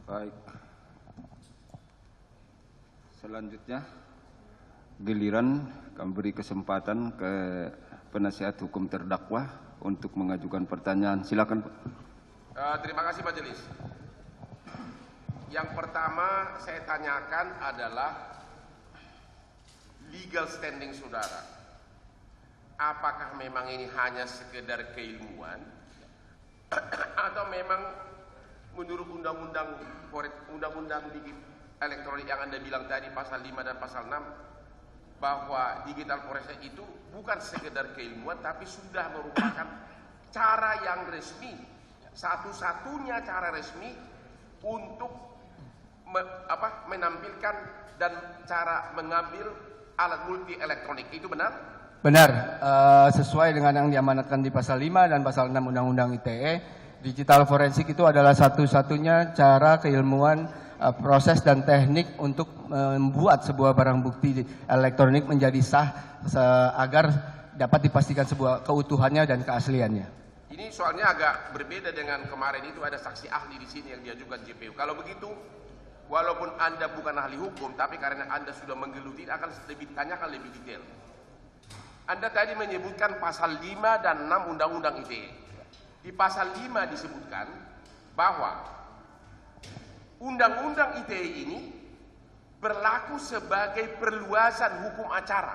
Baik. Selanjutnya, giliran kami beri kesempatan ke penasihat hukum terdakwa untuk mengajukan pertanyaan. Silakan, Pak. Terima kasih Majelis. Yang pertama saya tanyakan adalah legal standing saudara. Apakah memang ini hanya sekedar keilmuan atau memang menurut undang-undang elektronik yang Anda bilang tadi pasal 5 dan pasal 6 bahwa digital forensik itu bukan sekedar keilmuan tapi sudah merupakan cara yang resmi, satu-satunya cara resmi untuk menampilkan dan cara mengambil alat multi elektronik. Itu benar? Benar, sesuai dengan yang diamanatkan di pasal 5 dan pasal 6 Undang-Undang ITE, digital forensik itu adalah satu-satunya cara keilmuan, proses dan teknik untuk membuat sebuah barang bukti elektronik menjadi sah agar dapat dipastikan sebuah keutuhannya dan keasliannya. Ini soalnya agak berbeda dengan kemarin itu ada saksi ahli di sini yang diajukan JPU. Kalau begitu, walaupun Anda bukan ahli hukum, tapi karena Anda sudah menggeluti akan lebih ditanyakan lebih detail. Anda tadi menyebutkan pasal 5 dan 6 Undang-Undang ITE. Di pasal 5 disebutkan bahwa Undang-Undang ITE ini berlaku sebagai perluasan hukum acara.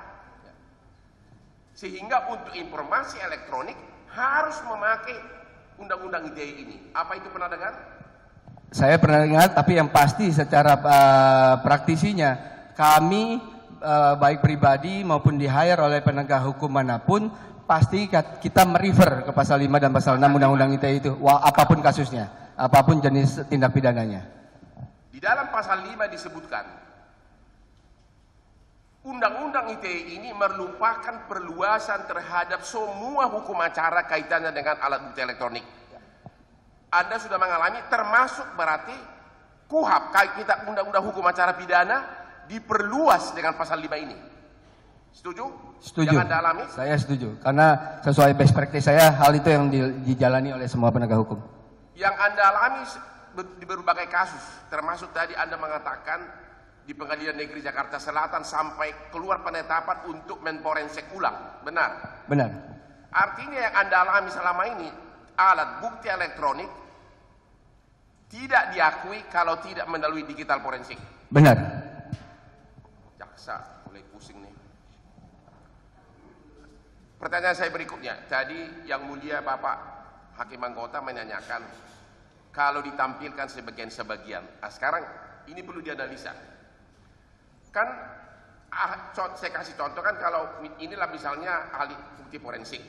Sehingga untuk informasi elektronik harus memakai Undang-Undang ITE ini. Apa itu pernah dengar? Saya pernah dengar, tapi yang pasti secara praktisinya kami baik pribadi maupun di-hire oleh penegak hukum manapun pasti kita merefer ke pasal 5 dan pasal 6 Undang-Undang ITE itu, apapun kasusnya, apapun jenis tindak pidananya. Di dalam pasal 5 disebutkan Undang-Undang ITE ini merupakan perluasan terhadap semua hukum acara kaitannya dengan alat bukti elektronik. Anda sudah mengalami termasuk berarti KUHP, kita Undang-Undang Hukum Acara Pidana diperluas dengan pasal 5 ini. Setuju? Setuju. Yang Anda alami? Saya setuju, karena sesuai best practice saya, hal itu yang dijalani oleh semua penegak hukum. Yang Anda alami di berbagai kasus, termasuk tadi Anda mengatakan di Pengadilan Negeri Jakarta Selatan sampai keluar penetapan untuk menforensik ulang. Benar? Benar. Artinya yang Anda alami selama ini, alat bukti elektronik tidak diakui kalau tidak melalui digital forensik. Benar. Jaksa mulai pusing nih. Pertanyaan saya berikutnya, tadi yang mulia Bapak Hakim Anggota menanyakan kalau ditampilkan sebagian-sebagian. Nah, sekarang ini perlu dianalisa. Kan saya kasih contoh kan kalau inilah misalnya ahli bukti forensik.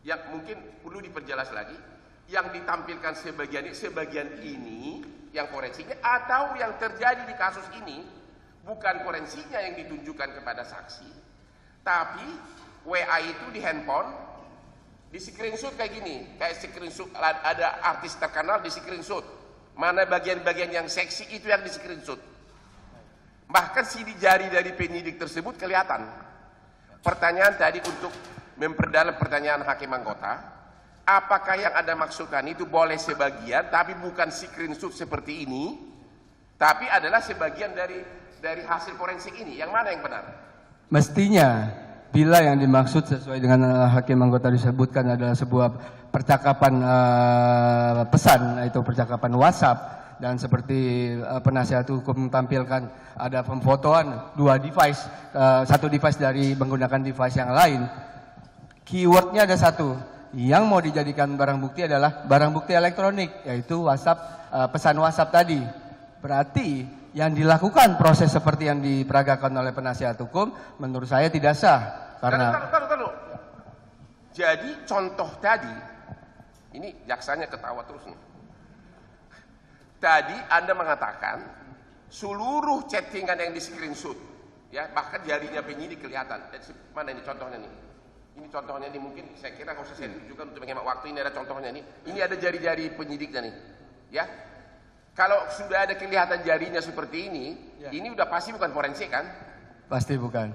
Yang mungkin perlu diperjelas lagi, yang ditampilkan sebagian ini yang forensiknya atau yang terjadi di kasus ini bukan forensiknya yang ditunjukkan kepada saksi, tapi WA itu di handphone di screenshot kayak gini, kayak screenshot ada artis terkenal di screenshot, mana bagian-bagian yang seksi itu yang di screenshot, bahkan sidik jari dari penyidik tersebut kelihatan. Pertanyaan tadi untuk memperdalam pertanyaan Hakim Anggota, apakah yang Anda maksudkan itu boleh sebagian tapi bukan screenshot seperti ini, tapi adalah sebagian dari hasil forensik ini? Yang mana yang benar? Mestinya bila yang dimaksud sesuai dengan Hakim Anggota disebutkan adalah sebuah percakapan pesan, yaitu percakapan WhatsApp, dan seperti penasihat hukum tampilkan ada pemfotoan dua device, satu device dari menggunakan device yang lain. Keywordnya ada satu, yang mau dijadikan barang bukti adalah barang bukti elektronik, yaitu WhatsApp, pesan WhatsApp tadi. Berarti yang dilakukan proses seperti yang diperagakan oleh penasihat hukum menurut saya tidak sah. Karena Taruh. Jadi contoh tadi, ini jaksanya ketawa terus nih. Tadi Anda mengatakan seluruh chattingan yang di screenshot, ya bahkan jarinya penyidik kelihatan. Mana ini contohnya nih? Ini contohnya nih, mungkin saya kira nggak usah saya tunjukkan untuk menghemat waktu. Ini ada contohnya nih. Ini ada jari-jari penyidiknya nih, ya. Kalau sudah ada kelihatan jarinya seperti ini, ya, ini udah pasti bukan forensik kan? pasti bukan.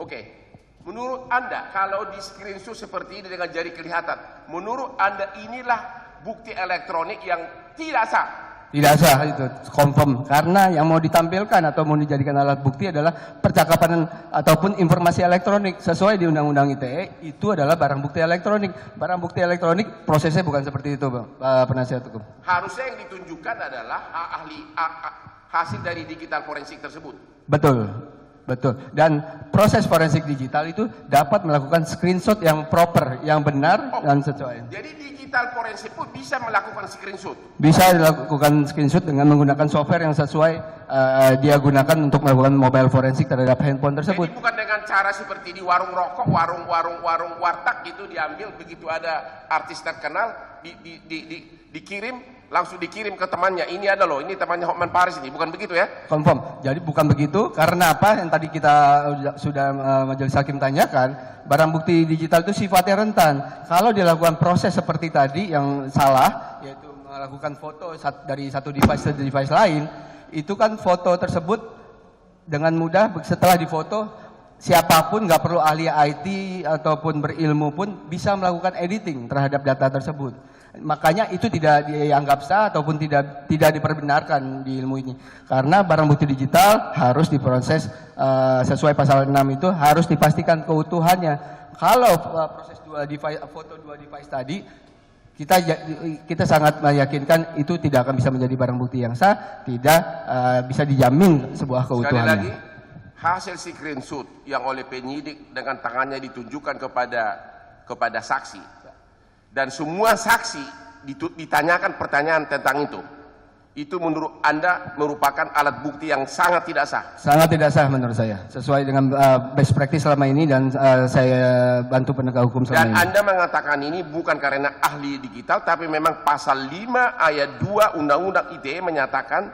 Oke. Menurut Anda, kalau di screenshot seperti ini dengan jari kelihatan, menurut Anda inilah bukti elektronik yang tidak sah? Tidak sah itu, confirm. Karena yang mau ditampilkan atau mau dijadikan alat bukti adalah percakapan ataupun informasi elektronik. Sesuai di Undang-Undang ITE, itu adalah barang bukti elektronik. Barang bukti elektronik prosesnya bukan seperti itu, penasihat hukum. Harusnya yang ditunjukkan adalah hasil dari digital forensik tersebut. Betul, betul. Dan proses forensik digital itu dapat melakukan screenshot yang proper, yang benar dan sesuai. Jadi digital forensik pun bisa melakukan screenshot. Bisa dilakukan screenshot dengan menggunakan software yang sesuai dia gunakan untuk melakukan mobile forensik terhadap handphone tersebut. Jadi bukan dengan cara seperti di warung rokok, warung warteg gitu diambil begitu ada artis terkenal dikirim langsung dikirim ke temannya. Ini ada loh, ini temannya Hotman Paris ini, bukan begitu ya? Confirm. Jadi bukan begitu, karena apa yang tadi kita sudah majelis hakim tanyakan, barang bukti digital itu sifatnya rentan. Kalau dilakukan proses seperti tadi yang salah, yaitu melakukan foto dari satu device ke device lain, itu kan foto tersebut dengan mudah setelah difoto, siapapun nggak perlu ahli IT ataupun berilmu pun bisa melakukan editing terhadap data tersebut. Makanya itu tidak dianggap sah ataupun tidak diperbenarkan di ilmu ini. Karena barang bukti digital harus diproses sesuai pasal 6 itu harus dipastikan keutuhannya. Kalau proses foto dua device tadi kita sangat meyakinkan itu tidak akan bisa menjadi barang bukti yang sah, tidak bisa dijamin sebuah keutuhannya. Sekali lagi, hasil screenshot yang oleh penyidik dengan tangannya ditunjukkan kepada saksi. Dan semua saksi ditanyakan pertanyaan tentang itu menurut Anda merupakan alat bukti yang sangat tidak sah? Sangat tidak sah menurut saya, sesuai dengan best practice selama ini dan saya bantu penegak hukum selama ini. Dan Anda mengatakan ini bukan karena ahli digital, tapi memang pasal 5 ayat 2 Undang-Undang ITE menyatakan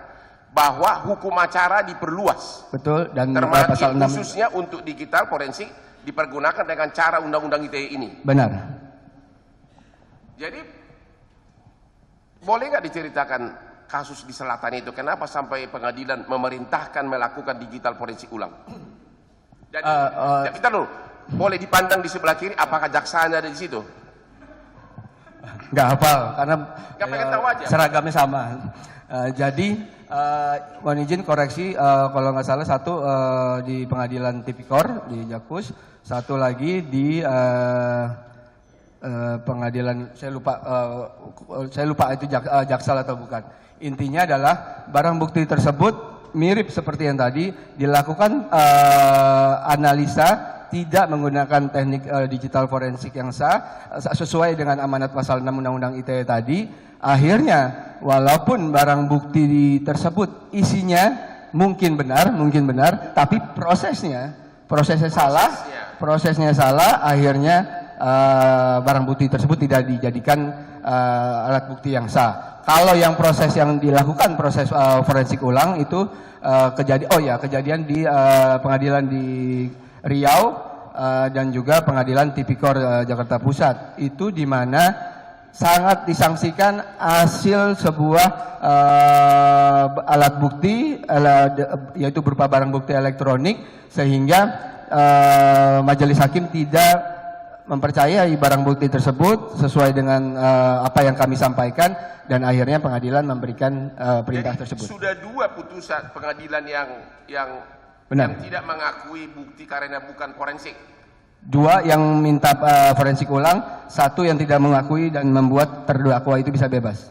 bahwa hukum acara diperluas. Betul, dan termasuk pasal 6 khususnya untuk digital forensik dipergunakan dengan cara Undang-Undang ITE ini. Benar. Jadi boleh nggak diceritakan kasus di selatan itu, kenapa sampai pengadilan memerintahkan melakukan digital forensik ulang? Jadi, kita dulu, boleh dipandang di sebelah kiri, apakah jaksanya ada di situ? Nggak hafal, karena Nggak pengen tahu aja. Seragamnya sama. Jadi, mohon izin koreksi, kalau nggak salah satu di pengadilan Tipikor di Jakus, satu lagi di pengadilan saya lupa itu Jaksel atau bukan. Intinya adalah barang bukti tersebut mirip seperti yang tadi dilakukan analisa tidak menggunakan teknik digital forensik yang sah sesuai dengan amanat pasal 6 Undang-Undang ITE tadi. Akhirnya walaupun barang bukti tersebut isinya mungkin benar, tapi prosesnya salah, akhirnya barang bukti tersebut tidak dijadikan alat bukti yang sah. Kalau yang proses yang dilakukan proses forensik ulang itu kejadian di pengadilan di Riau dan juga pengadilan Tipikor Jakarta Pusat, itu di mana sangat disangsikan hasil sebuah alat bukti yaitu berupa barang bukti elektronik, sehingga majelis hakim tidak mempercayai barang bukti tersebut sesuai dengan apa yang kami sampaikan, dan akhirnya pengadilan memberikan perintah tersebut. Sudah 2 putusan pengadilan yang tidak mengakui bukti karena bukan forensik. 2 yang minta forensik ulang, 1 yang tidak mengakui dan membuat terdakwa itu bisa bebas.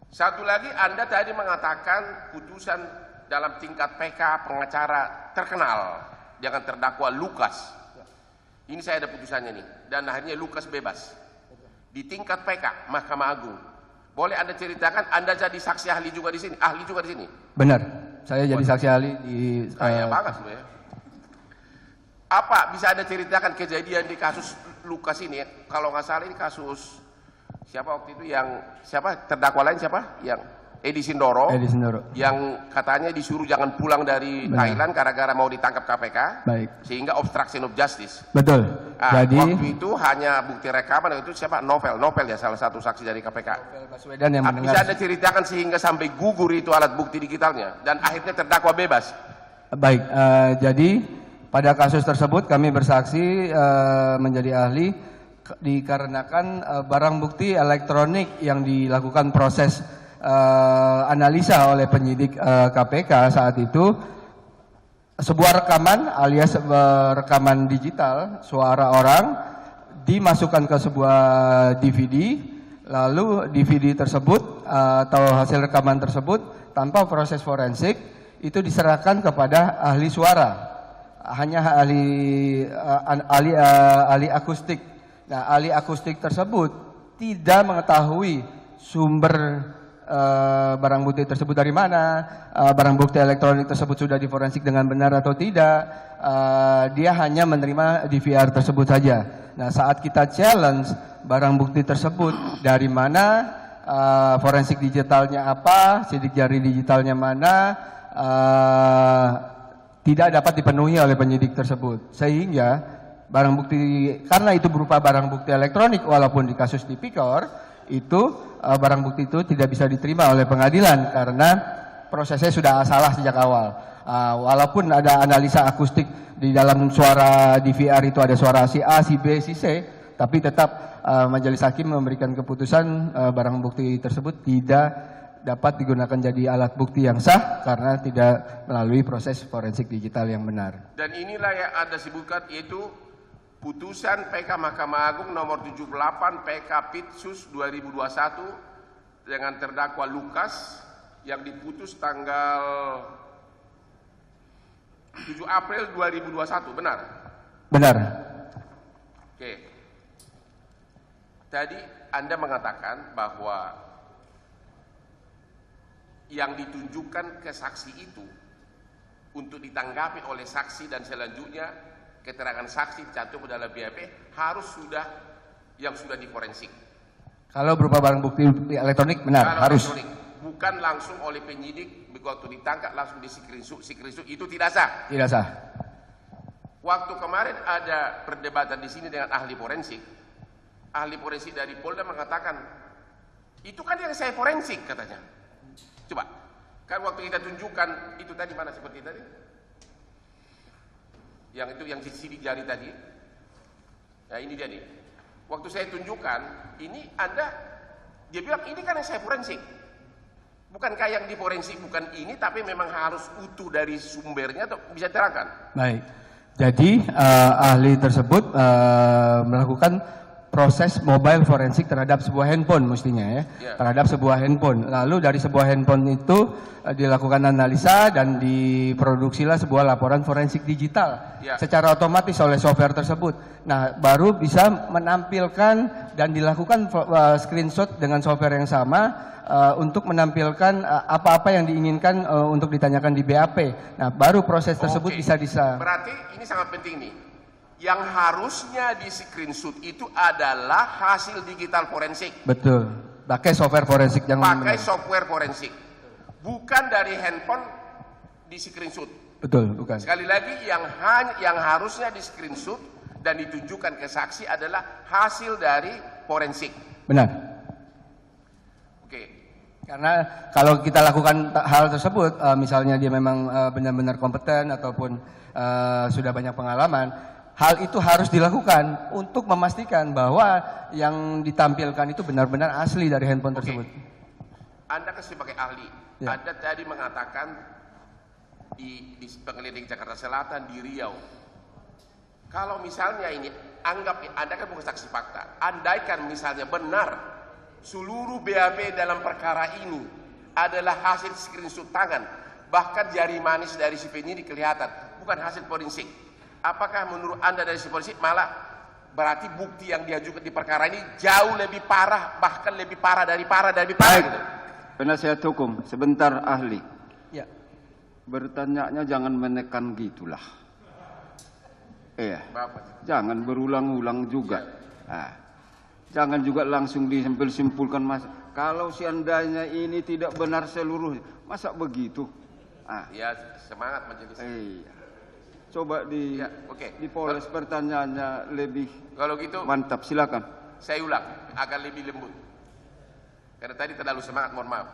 Satu lagi, Anda tadi mengatakan putusan dalam tingkat PK pengacara terkenal dengan terdakwa Lukas. Ini saya ada putusannya nih, dan akhirnya Lukas bebas. Di tingkat PK, Mahkamah Agung. Boleh Anda ceritakan, Anda jadi saksi ahli juga di sini, Benar, saya jadi saksi ahli di... Kaya banget sebenarnya. Apa bisa Anda ceritakan kejadian di kasus Lukas ini? Kalau nggak salah ini kasus siapa waktu itu terdakwa lain siapa? Yang Edi Sindoro, yang katanya disuruh jangan pulang dari Thailand gara-gara mau ditangkap KPK, sehingga obstruction of justice. Betul. Jadi waktu itu hanya bukti rekaman, itu siapa? Novel ya, salah satu saksi dari KPK. Baswedan yang mendengar. Bisa Anda ceritakan sehingga sampai gugur itu alat bukti digitalnya dan akhirnya terdakwa bebas. Baik, jadi pada kasus tersebut kami bersaksi menjadi ahli dikarenakan barang bukti elektronik yang dilakukan proses analisa oleh penyidik KPK saat itu, sebuah rekaman alias rekaman digital suara orang dimasukkan ke sebuah DVD, lalu DVD tersebut atau hasil rekaman tersebut tanpa proses forensik itu diserahkan kepada ahli suara, hanya ahli akustik. Nah, ahli akustik tersebut tidak mengetahui sumber barang bukti tersebut dari mana, barang bukti elektronik tersebut sudah diforensik dengan benar atau tidak. Dia hanya menerima DVR tersebut saja. Nah, saat kita challenge barang bukti tersebut dari mana, forensik digitalnya apa, sidik jari digitalnya mana, tidak dapat dipenuhi oleh penyidik tersebut. Sehingga barang bukti, karena itu berupa barang bukti elektronik, walaupun di kasus tipikor itu barang bukti itu tidak bisa diterima oleh pengadilan karena prosesnya sudah salah sejak awal. Walaupun ada analisa akustik di dalam suara DVR itu ada suara si A, si B, si C, tapi tetap majelis hakim memberikan keputusan barang bukti tersebut tidak dapat digunakan jadi alat bukti yang sah karena tidak melalui proses forensik digital yang benar. Dan inilah yang Anda sebutkan, yaitu putusan PK Mahkamah Agung nomor 78 PK Pitsus 2021 dengan terdakwa Lukas yang diputus tanggal 7 April 2021, benar? Benar. Oke. Tadi Anda mengatakan bahwa yang ditunjukkan ke saksi itu untuk ditanggapi oleh saksi dan selanjutnya keterangan saksi cantum dalam BAP harus sudah diforensik. Kalau berupa barang bukti elektronik benar, Kalau harus. elektronik, bukan langsung oleh penyidik waktu ditangkap langsung di screenshot itu tidak sah. Tidak sah. Waktu kemarin ada perdebatan di sini dengan ahli forensik. Ahli forensik dari Polda mengatakan, itu kan yang saya forensik katanya. Coba, kan waktu kita tunjukkan itu tadi mana seperti tadi? Yang itu yang sidik jari tadi. Nah ini dia nih. Waktu saya tunjukkan, ini dia bilang ini kan yang saya forensik. Bukankah yang diforensik bukan ini, tapi memang harus utuh dari sumbernya, atau bisa terangkan? Baik. Jadi ahli tersebut melakukan proses mobile forensik terhadap sebuah handphone mestinya ya, terhadap sebuah handphone. Lalu dari sebuah handphone itu dilakukan analisa dan diproduksilah sebuah laporan forensik digital secara otomatis oleh software tersebut. Nah, baru bisa menampilkan dan dilakukan screenshot dengan software yang sama untuk menampilkan apa-apa yang diinginkan untuk ditanyakan di BAP. Nah, baru proses tersebut bisa Berarti ini sangat penting nih. Yang harusnya di screenshot itu adalah hasil digital forensik. Betul. Pakai software forensik yang pakai software forensik. Bukan dari handphone di screenshot. Betul, bukan. Sekali lagi yang harusnya di screenshot dan ditunjukkan ke saksi adalah hasil dari forensik. Benar. Oke. Karena kalau kita lakukan hal tersebut, misalnya dia memang benar-benar kompeten ataupun sudah banyak pengalaman, hal itu harus dilakukan untuk memastikan bahwa yang ditampilkan itu benar-benar asli dari handphone tersebut. Anda kan sebagai ahli, Anda tadi mengatakan di Pengadilan Jakarta Selatan, di Riau. Kalau misalnya ini, anggap Anda kan bukan saksi fakta, andaikan misalnya benar seluruh BAP dalam perkara ini adalah hasil screenshot tangan, bahkan jari manis dari si penyidik kelihatan, bukan hasil forensik. Apakah menurut Anda dari si polisi malah berarti bukti yang diajukan di perkara ini jauh lebih parah, bahkan lebih parah dari parah gitu? Penasihat hukum, sebentar ahli. Ya. Bertanyanya jangan menekan gitulah. Iya. Bapak. Jangan berulang-ulang juga. Nah, jangan juga langsung disimpulkan mas. Kalau seandainya ini tidak benar seluruhnya, masa begitu? Ya semangat majelis. Iya. Coba dipoles Kalau pertanyaannya lebih gitu mantap, silakan. saya ulang agar lebih lembut. Karena tadi terlalu semangat, mohon maaf.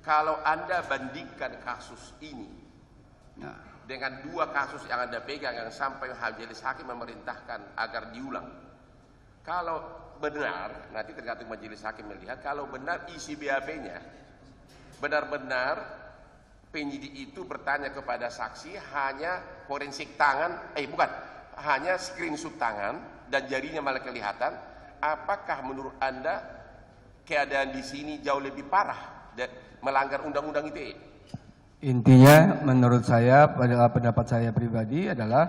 Kalau Anda bandingkan kasus ini dengan dua kasus yang Anda pegang yang sampai majelis hakim memerintahkan agar diulang. Kalau benar, nanti tergantung majelis hakim melihat, kalau benar isi BAP-nya benar-benar penyidik itu bertanya kepada saksi hanya forensik tangan, hanya screenshot tangan dan jarinya malah kelihatan, apakah menurut Anda keadaan di sini jauh lebih parah dan melanggar undang-undang ITE? Intinya menurut saya, pada pendapat saya pribadi adalah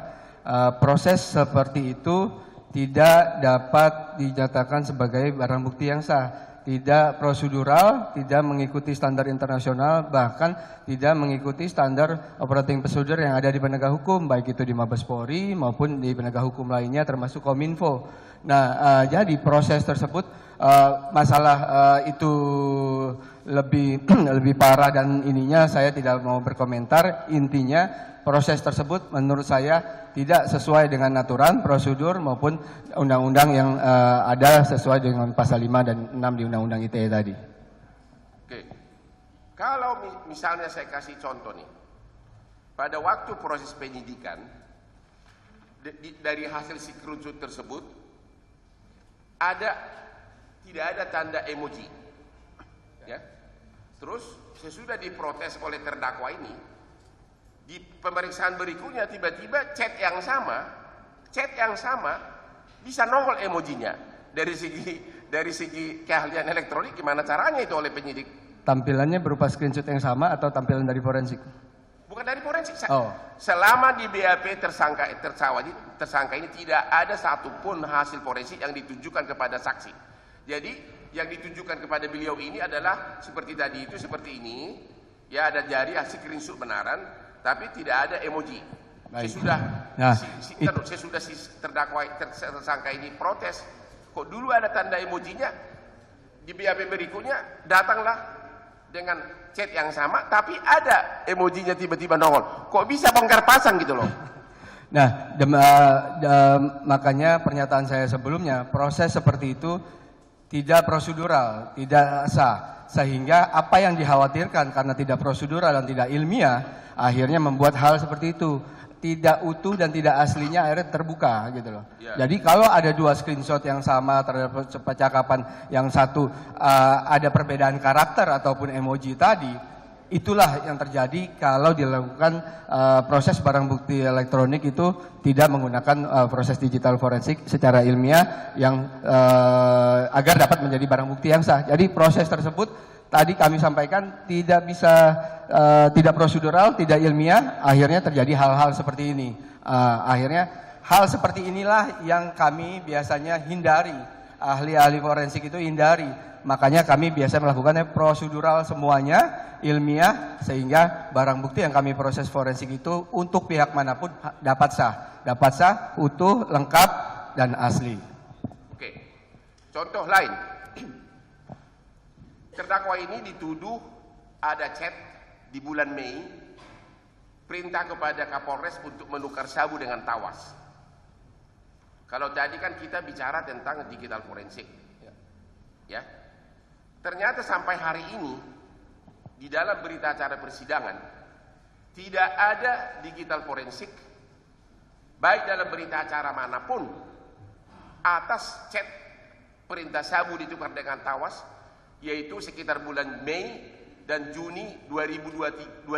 proses seperti itu tidak dapat dinyatakan sebagai barang bukti yang sah, tidak prosedural, tidak mengikuti standar internasional, bahkan tidak mengikuti standar operating procedure yang ada di penegak hukum, baik itu di Mabes Polri maupun di penegak hukum lainnya termasuk Kominfo. Nah, jadi proses tersebut masalah itu lebih parah dan ininya saya tidak mau berkomentar. Intinya proses tersebut menurut saya tidak sesuai dengan aturan, prosedur maupun undang-undang yang ada sesuai dengan pasal 5 dan 6 di Undang-Undang ITE tadi. Oke. Kalau misalnya saya kasih contoh nih. Pada waktu proses penyidikan dari hasil screenshot tersebut tidak ada tanda emoji. Ya. Terus sesudah diprotes oleh terdakwa ini, di pemeriksaan berikutnya tiba-tiba chat yang sama bisa nongol emojinya. Dari segi keahlian elektronik gimana caranya itu oleh penyidik? Tampilannya berupa screenshot yang sama atau tampilan dari forensik? Bukan dari forensik. Oh. Selama di BAP tersangka ini tidak ada satupun hasil forensik yang ditujukan kepada saksi. Jadi yang ditujukan kepada beliau ini adalah seperti tadi itu, seperti ini. Ya, ada jari screenshot benaran, tapi tidak ada emoji. Sesudah si tersangka ini protes, kok dulu ada tanda emojinya, di BAP berikutnya datanglah dengan chat yang sama, tapi ada emojinya tiba-tiba nongol. Kok bisa bongkar pasang gitu loh? Nah, makanya pernyataan saya sebelumnya, proses seperti itu tidak prosedural, tidak sah. Sehingga apa yang dikhawatirkan karena tidak prosedural dan tidak ilmiah, akhirnya membuat hal seperti itu. Tidak utuh dan tidak aslinya akhirnya terbuka gitu loh. Ya. Jadi kalau ada dua screenshot yang sama terhadap percakapan, yang satu ada perbedaan karakter ataupun emoji tadi, itulah yang terjadi kalau dilakukan proses barang bukti elektronik itu tidak menggunakan proses digital forensik secara ilmiah yang agar dapat menjadi barang bukti yang sah. Jadi proses tersebut tadi kami sampaikan tidak bisa tidak prosedural, tidak ilmiah, akhirnya terjadi hal-hal seperti ini. Akhirnya hal seperti inilah yang kami biasanya hindari, ahli-ahli forensik itu hindari. Makanya kami biasa melakukannya prosedural semuanya, ilmiah, sehingga barang bukti yang kami proses forensik itu untuk pihak manapun dapat sah, utuh, lengkap, dan asli. Oke, contoh lain. Terdakwa ini dituduh ada chat di bulan Mei, perintah kepada Kapolres untuk menukar sabu dengan tawas. Kalau tadi kan kita bicara tentang digital forensik, ya. Ternyata sampai hari ini di dalam berita acara persidangan tidak ada digital forensik, baik dalam berita acara manapun, atas chat perintah sabu ditukar dengan tawas, yaitu sekitar bulan Mei dan Juni 2022.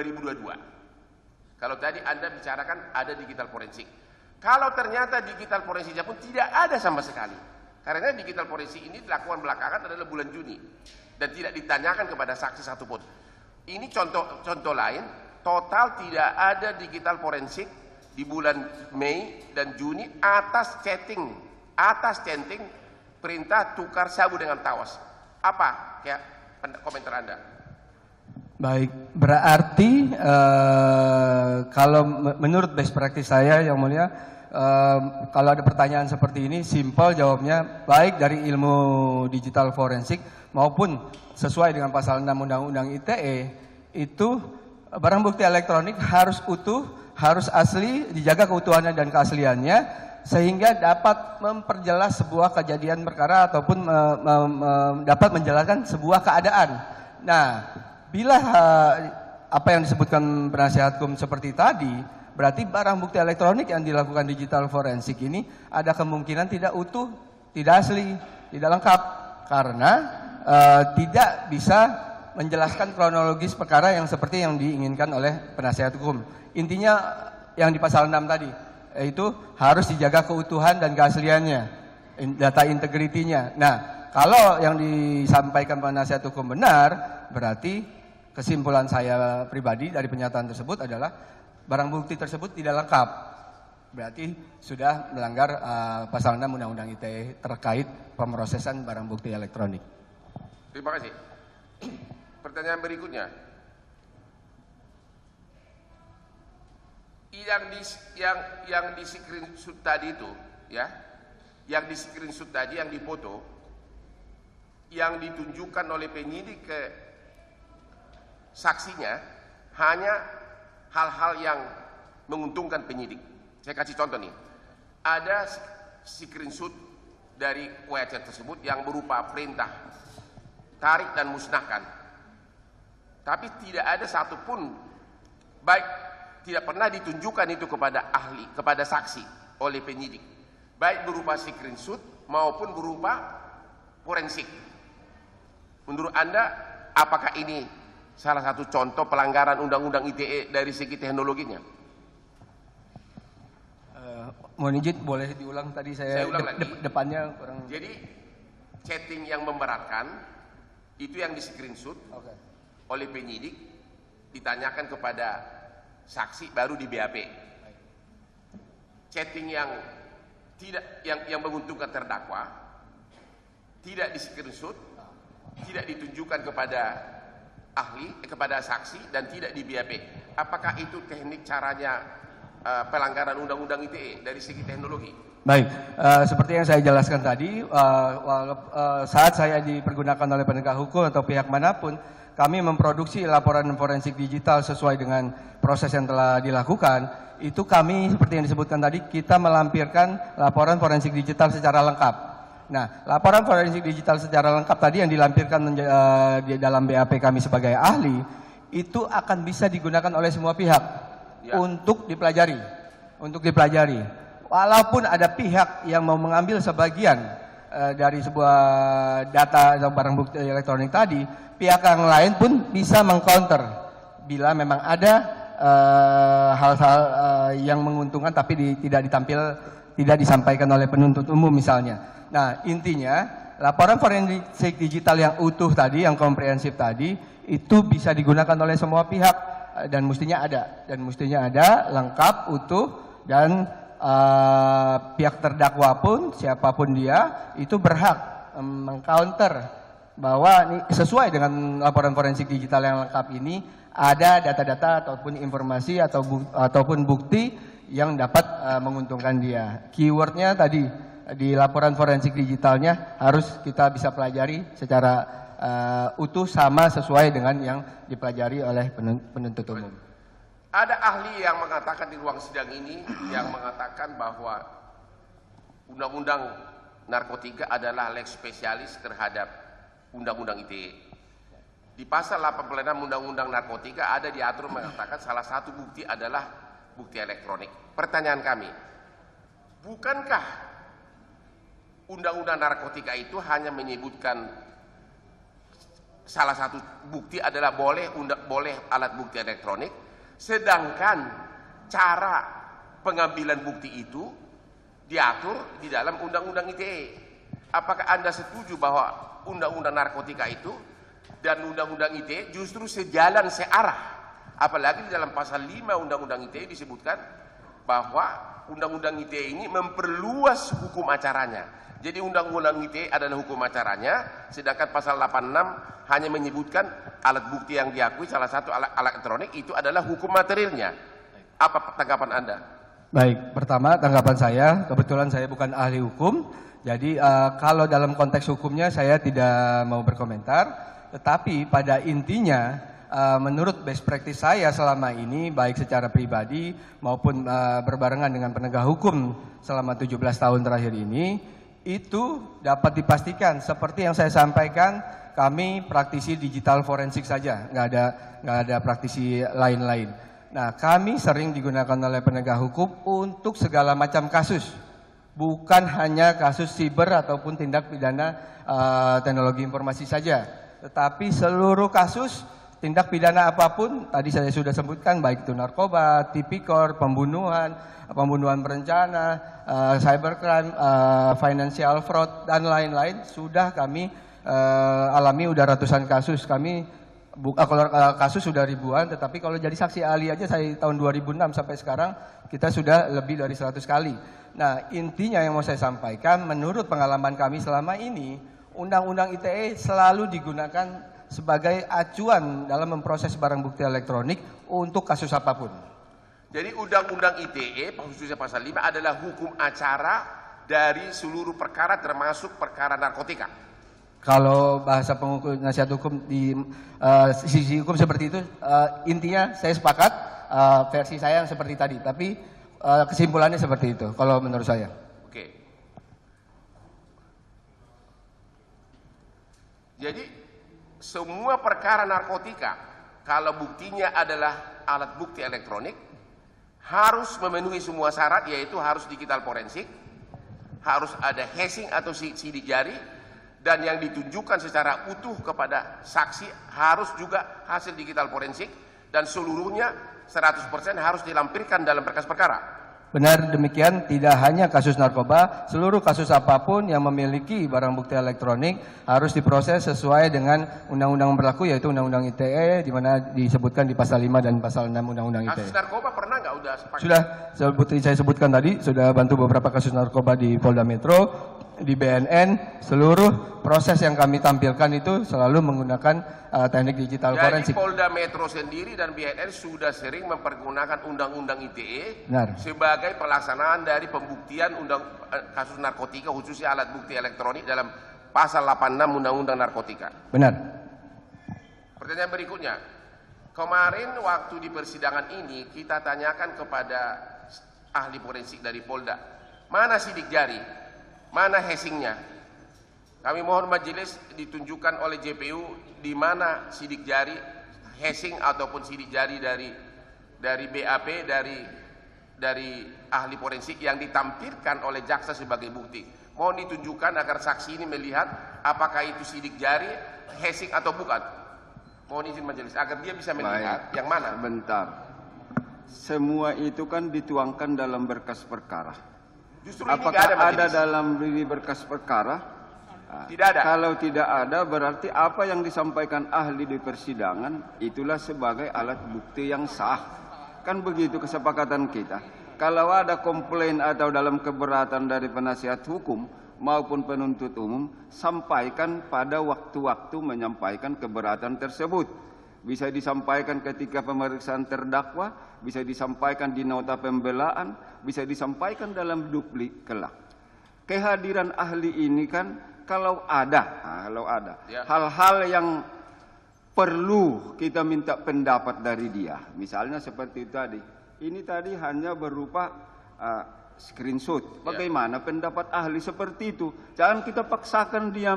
Kalau tadi Anda bicarakan ada digital forensik. Kalau ternyata digital forensiknya pun tidak ada sama sekali. Karena digital forensik ini dilakukan belakangan adalah bulan Juni dan tidak ditanyakan kepada saksi satupun. Ini contoh lain, total tidak ada digital forensik di bulan Mei dan Juni atas chatting perintah tukar sabu dengan tawas. Apa ya komentar Anda? Baik, berarti kalau menurut best practice saya yang mulia, kalau ada pertanyaan seperti ini, simpel jawabnya, baik dari ilmu digital forensik maupun sesuai dengan pasal 6 Undang-Undang ITE, itu barang bukti elektronik harus utuh, harus asli, dijaga keutuhannya dan keasliannya, sehingga dapat memperjelas sebuah kejadian perkara ataupun dapat menjelaskan sebuah keadaan. Nah, bila apa yang disebutkan penasihat hukum seperti tadi, berarti barang bukti elektronik yang dilakukan digital forensik ini ada kemungkinan tidak utuh, tidak asli. tidak lengkap karena tidak bisa menjelaskan kronologis perkara yang seperti yang diinginkan oleh penasihat hukum. Intinya yang di pasal 6 tadi, yaitu harus dijaga keutuhan dan keasliannya, data integritinya. Nah, kalau yang disampaikan penasihat hukum benar, berarti kesimpulan saya pribadi dari pernyataan tersebut adalah barang bukti tersebut tidak lengkap. Berarti sudah melanggar pasal 6 Undang-Undang ITE terkait pemrosesan barang bukti elektronik. Terima kasih. Pertanyaan berikutnya. Yang di screenshot tadi itu, ya, yang di screenshot tadi, yang dipoto, yang ditunjukkan oleh penyidik ke saksinya hanya hal-hal yang menguntungkan penyidik. Saya kasih contoh nih, ada screenshot dari WhatsApp tersebut yang berupa perintah tarik dan musnahkan, tapi tidak ada satupun, baik tidak pernah ditunjukkan itu kepada ahli, kepada saksi oleh penyidik, baik berupa screenshot maupun berupa forensik. Menurut Anda, apakah ini salah satu contoh pelanggaran Undang-Undang ITE dari segi teknologinya? Mohon izin, boleh diulang tadi saya ulang lagi. Depannya kurang. Jadi chatting yang memberatkan itu yang di screenshot oleh penyidik, ditanyakan kepada saksi baru di BAP. Chatting yang tidak yang menguntungkan terdakwa tidak di screenshot, tidak ditunjukkan kepada ahli, kepada saksi, dan tidak di BAP. Apakah itu teknik caranya pelanggaran Undang-Undang ITE dari segi teknologi? Baik, seperti yang saya jelaskan tadi, saat saya dipergunakan oleh penegak hukum atau pihak manapun, kami memproduksi laporan forensik digital sesuai dengan proses yang telah dilakukan. Itu kami, seperti yang disebutkan tadi, kita melampirkan laporan forensik digital secara lengkap. Nah, laporan forensik digital secara lengkap tadi yang dilampirkan di dalam BAP kami sebagai ahli, itu akan bisa digunakan oleh semua pihak untuk dipelajari. Walaupun ada pihak yang mau mengambil sebagian dari sebuah data atau barang bukti elektronik tadi, pihak yang lain pun bisa mengcounter bila memang ada hal-hal yang menguntungkan tapi tidak disampaikan oleh penuntut umum misalnya. Nah, intinya laporan forensik digital yang utuh tadi, yang komprehensif tadi, itu bisa digunakan oleh semua pihak dan mestinya ada lengkap, utuh, dan pihak terdakwa pun siapapun dia itu berhak mengcounter bahwa ini sesuai dengan laporan forensik digital yang lengkap ini ada data-data ataupun informasi ataupun bukti yang dapat menguntungkan dia. Keywordnya tadi di laporan forensik digitalnya harus kita bisa pelajari secara utuh sama sesuai dengan yang dipelajari oleh penuntut umum. Ada ahli yang mengatakan di ruang sidang ini yang mengatakan bahwa Undang-Undang Narkotika adalah lex spesialis terhadap Undang-Undang ITE. Di pasal 86 Undang-Undang Narkotika ada diatur mengatakan salah satu bukti adalah bukti elektronik. Pertanyaan kami, bukankah Undang-Undang Narkotika itu hanya menyebutkan salah satu bukti adalah boleh alat bukti elektronik, sedangkan cara pengambilan bukti itu diatur di dalam Undang-Undang ITE. Apakah Anda setuju bahwa Undang-Undang Narkotika itu dan Undang-Undang ITE justru sejalan searah? Apalagi di dalam pasal 5 Undang-Undang ITE disebutkan bahwa Undang-Undang ITE ini memperluas hukum acaranya. Jadi Undang-Undang ITE adalah hukum acaranya, sedangkan pasal 86 hanya menyebutkan alat bukti yang diakui salah satu alat elektronik itu adalah hukum materialnya. Apa tanggapan Anda? Baik, pertama tanggapan saya, kebetulan saya bukan ahli hukum, jadi kalau dalam konteks hukumnya saya tidak mau berkomentar, tetapi pada intinya menurut best practice saya selama ini, baik secara pribadi maupun berbarengan dengan penegak hukum selama 17 tahun terakhir ini, itu dapat dipastikan seperti yang saya sampaikan, kami praktisi digital forensik saja, nggak ada praktisi lain-lain. Nah, kami sering digunakan oleh penegak hukum untuk segala macam kasus, bukan hanya kasus siber ataupun tindak pidana teknologi informasi saja, tetapi seluruh kasus tindak pidana apapun, tadi saya sudah sebutkan, baik itu narkoba, tipikor, pembunuhan berencana, cybercrime, financial fraud, dan lain-lain, sudah kami alami, udah ratusan kasus. Kami, kalau kasus sudah ribuan, tetapi kalau jadi saksi ahli aja saya tahun 2006 sampai sekarang, kita sudah lebih dari 100 kali. Nah, intinya yang mau saya sampaikan, menurut pengalaman kami selama ini, Undang-Undang ITE selalu digunakan sebagai acuan dalam memproses barang bukti elektronik untuk kasus apapun. Jadi Undang-Undang ITE, khususnya pasal 5 adalah hukum acara dari seluruh perkara termasuk perkara narkotika. Kalau bahasa penasihat hukum di sisi hukum seperti itu, intinya saya sepakat, versi saya yang seperti tadi, tapi kesimpulannya seperti itu kalau menurut saya. Oke. Jadi semua perkara narkotika kalau buktinya adalah alat bukti elektronik harus memenuhi semua syarat, yaitu harus digital forensik, harus ada hashing atau sidik jari, dan yang ditunjukkan secara utuh kepada saksi harus juga hasil digital forensik, dan seluruhnya 100% harus dilampirkan dalam berkas perkara. Benar demikian, tidak hanya kasus narkoba, seluruh kasus apapun yang memiliki barang bukti elektronik harus diproses sesuai dengan undang-undang berlaku, yaitu Undang-Undang ITE, di mana disebutkan di pasal 5 dan pasal 6 Undang-Undang ITE. Kasus narkoba pernah nggak udah sepakat? Sudah, seperti saya sebutkan tadi, sudah bantu beberapa kasus narkoba di Polda Metro, di BNN, seluruh proses yang kami tampilkan itu selalu menggunakan teknik digital forensik. Jadi Polda Metro sendiri dan BNN sudah sering mempergunakan Undang-Undang ITE Benar. sebagai pelaksanaan dari pembuktian kasus narkotika, khususnya alat bukti elektronik dalam pasal 86 Undang-Undang Narkotika. Benar. Pertanyaan berikutnya, kemarin waktu di persidangan ini kita tanyakan kepada ahli forensik dari Polda, mana sidik jari, mana hashingnya? Kami mohon majelis ditunjukkan oleh JPU di mana sidik jari, hashing ataupun sidik jari dari BAP, dari ahli forensik yang ditampilkan oleh jaksa sebagai bukti. Mohon ditunjukkan agar saksi ini melihat apakah itu sidik jari, hashing atau bukan. Mohon izin majelis agar dia bisa melihat. Baik. Yang mana? Sebentar. Semua itu kan dituangkan dalam berkas perkara. Justru ini Apakah nggak ada ada majelis. dalam diri berkas perkara? Tidak ada. Kalau tidak ada, berarti apa yang disampaikan ahli di persidangan itulah sebagai alat bukti yang sah. Kan begitu kesepakatan kita. Kalau ada komplain atau dalam keberatan dari penasihat hukum maupun penuntut umum, sampaikan pada waktu-waktu menyampaikan keberatan tersebut. Bisa disampaikan ketika pemeriksaan terdakwa, bisa disampaikan di nota pembelaan, bisa disampaikan dalam duplik kelak. Kehadiran ahli ini kan kalau ada Ya. hal-hal yang perlu kita minta pendapat dari dia, misalnya seperti tadi, ini tadi hanya berupa screenshot. Bagaimana pendapat ahli seperti itu? Jangan kita paksakan dia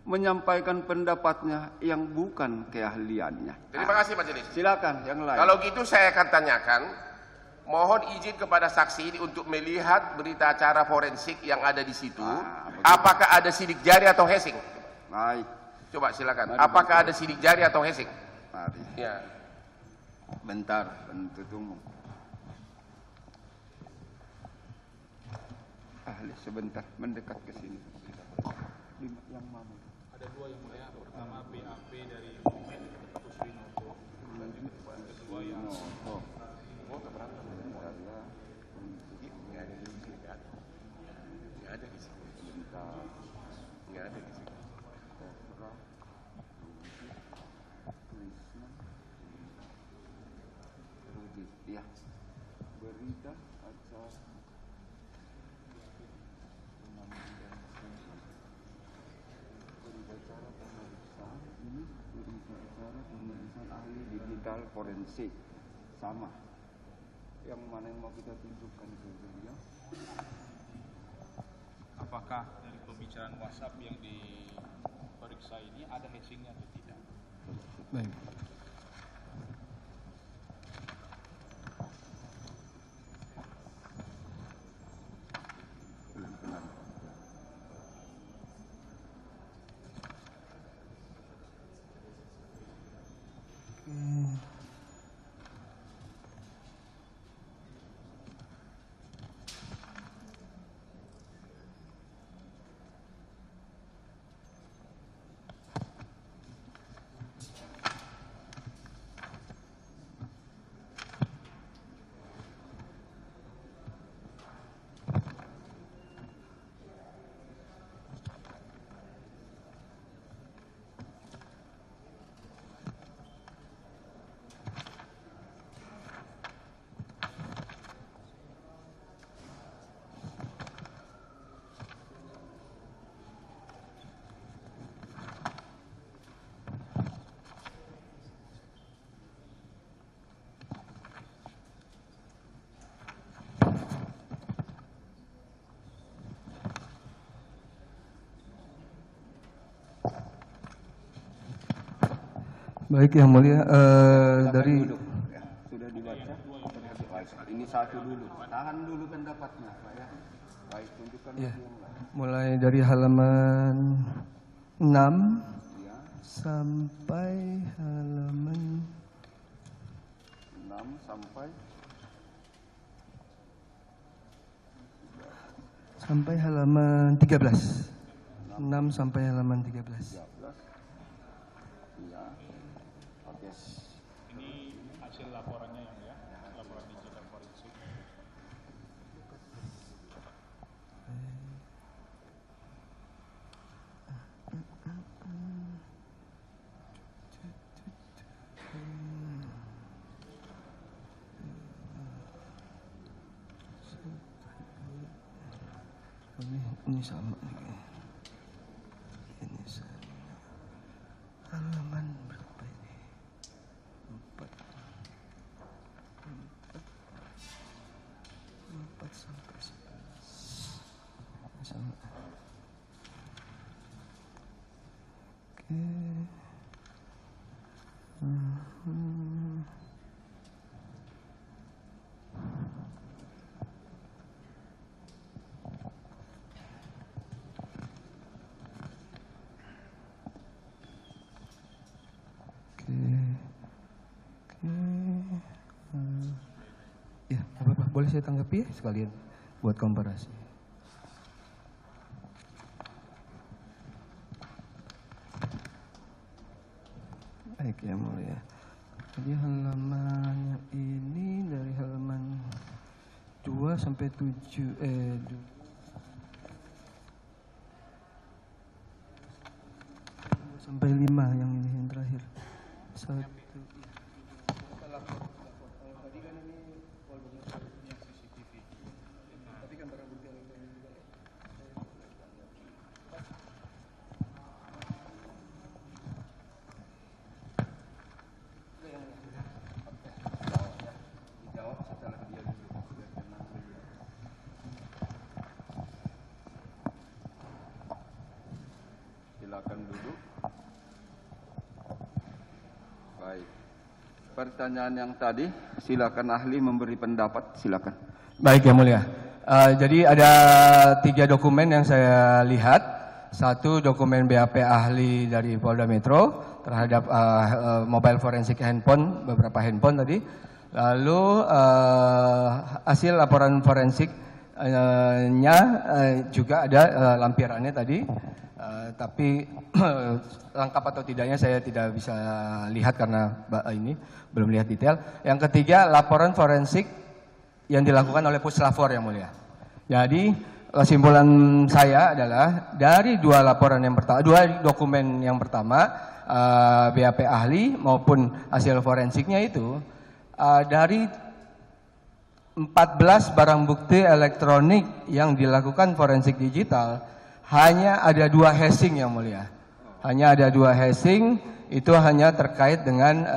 menyampaikan pendapatnya yang bukan keahliannya. Terima kasih majelis. Silakan yang lain. Kalau gitu saya akan tanyakan, mohon izin kepada saksi ini untuk melihat berita acara forensik yang ada di situ. Apakah ada sidik jari atau hashing? Baik. Coba silakan. Mari, Apakah ada sidik jari atau hashing? Mari. Ya. Bentar, penuntut umum. Ahli sebentar, mendekat ke sini. Yang mana? Ada dua yang mulia. Pertama BAP dari Kuswinoto dan yang kedua yang Nggak ada di sini. Nggak ada di sini. Ya, berita acara pemeriksaan ini, berita acara pemeriksaan ahli digital forensik sama. Yang mana yang mau kita tunjukkan ke beliau? apakah dari pembicaraan WhatsApp yang diperiksa ini ada hashingnya atau tidak? Baik. Baik yang mulia, dari Duduk. Ya, sudah dibaca. Ini satu dulu. Tahan dulu pendapatnya, Pak ya. Baik, tunjukkan ya, yang lain. mulai dari halaman 6 Ya, sampai halaman 6 sampai halaman 13. 6 sampai halaman 13. 13. Ya. Oke. Ini hasil laporannya yang mulia, laporan digital forensik. Ini sama nih. Ini sama. Halaman berapa ini? 4 sampai 11. Sama. Oke. Ya, apa-apa. Boleh saya tanggapi ya sekalian buat komparasi. Baik ya mulia. Jadi halaman ini dari halaman 2 sampai 7 sampai 5 yang ini yang terakhir. Satu. Dijawab setelah dia duduk. Silakan duduk. Baik. Pertanyaan yang tadi, silakan ahli memberi pendapat, silakan. Baik yang mulia. Jadi ada 3 dokumen yang saya lihat. Satu dokumen BAP ahli dari Polda Metro terhadap mobile forensik handphone, beberapa handphone tadi. Lalu hasil laporan forensiknya juga ada lampirannya tadi. Tapi lengkap atau tidaknya saya tidak bisa lihat karena ini belum lihat detail. Yang ketiga, laporan forensik yang dilakukan oleh Puslapor yang mulia. Jadi kesimpulan saya adalah dari 2 laporan yang pertama, 2 dokumen yang pertama, BAP ahli maupun hasil forensiknya itu dari 14 barang bukti elektronik yang dilakukan forensik digital, hanya ada 2 hashing yang mulia. Hanya ada 2 hashing, itu hanya terkait dengan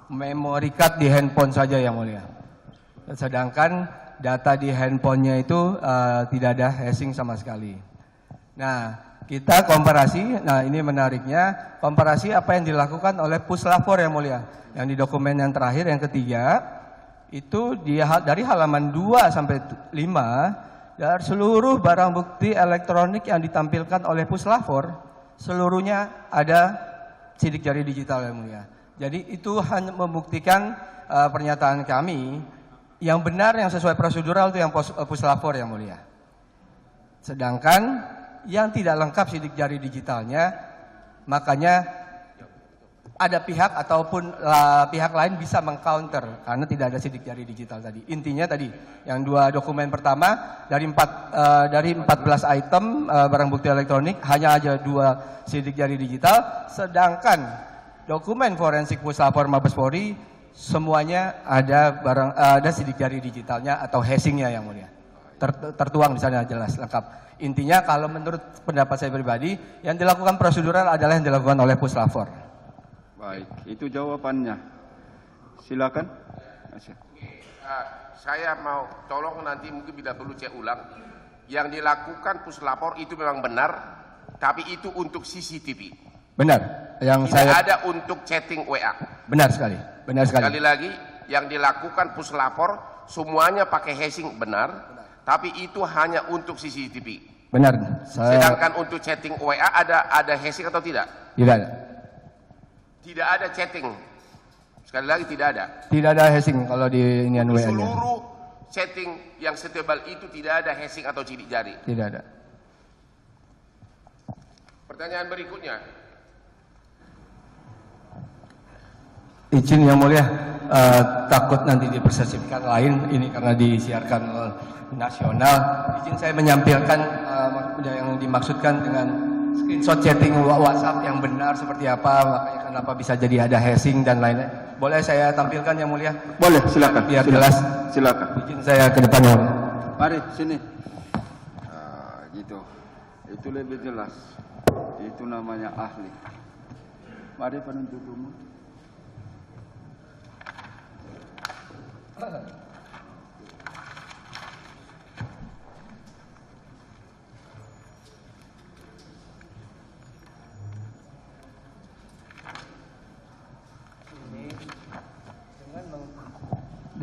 memory card di handphone saja yang mulia. Sedangkan data di handphonenya itu tidak ada hashing sama sekali. Nah, kita komparasi, nah ini menariknya, komparasi apa yang dilakukan oleh Puslapor yang mulia. Yang di dokumen yang terakhir, yang ketiga, itu dari halaman 2 sampai 5, dari seluruh barang bukti elektronik yang ditampilkan oleh Puslapor, seluruhnya ada sidik jari digital yang mulia. Jadi itu hanya membuktikan pernyataan kami, yang benar, yang sesuai prosedural itu yang Puslapor yang mulia. Sedangkan yang tidak lengkap sidik jari digitalnya, makanya ada pihak ataupun pihak lain bisa mengcounter karena tidak ada sidik jari digital tadi. Intinya tadi, yang 2 dokumen pertama dari 14 item barang bukti elektronik hanya ada 2 sidik jari digital, sedangkan dokumen forensik Puslapor Mabes Polri semuanya ada sidik jari digitalnya atau hashingnya yang mulia. Tertuang di sana jelas lengkap. Intinya kalau menurut pendapat saya pribadi, yang dilakukan prosedural adalah yang dilakukan oleh Puslapor. Baik, itu jawabannya. Silakan. Saya mau tolong nanti mungkin bila perlu cek ulang. Yang dilakukan Puslapor itu memang benar, tapi itu untuk CCTV. Benar. Yang Tidak saya ada untuk chatting WA. benar sekali. Benar sekali. Sekali lagi, yang dilakukan puslapor semuanya pakai hashing benar, tapi itu hanya untuk CCTV. Benar. Saya Sedangkan untuk chatting WA ada hashing atau tidak? tidak ada. Tidak ada chatting. Sekali lagi tidak ada. Tidak ada hashing kalau di inian WA-nya. Seluruh chatting yang setebal itu tidak ada hashing atau sidik jari. Tidak ada. Pertanyaan berikutnya. Izin yang mulia, takut nanti dipersepsikan lain ini karena disiarkan nasional. Izin saya menyampaikan yang dimaksudkan dengan screenshot chatting WhatsApp yang benar seperti apa, makanya kenapa bisa jadi ada hashing dan lain-lain. Boleh saya tampilkan yang mulia? Boleh, silakan. Biar jelas. Silakan. Izin saya ke depan yang mulia. Mari sini. Nah, gitu. Itu lebih jelas. Itu namanya ahli. Mari penuntut umum.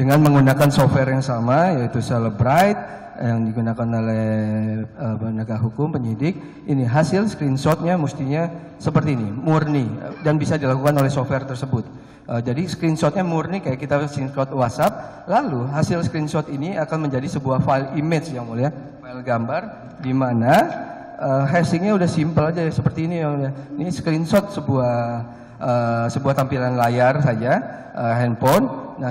Dengan menggunakan software yang sama yaitu Celebrite yang digunakan oleh penegak hukum penyidik, ini hasil screenshotnya mestinya seperti ini, murni dan bisa dilakukan oleh software tersebut. Jadi screenshotnya murni kayak kita screenshot WhatsApp, lalu hasil screenshot ini akan menjadi sebuah file image yang mulia, file gambar di mana hashingnya udah simple aja seperti ini yang mulia. Ini screenshot sebuah tampilan layar saja, handphone. Nah,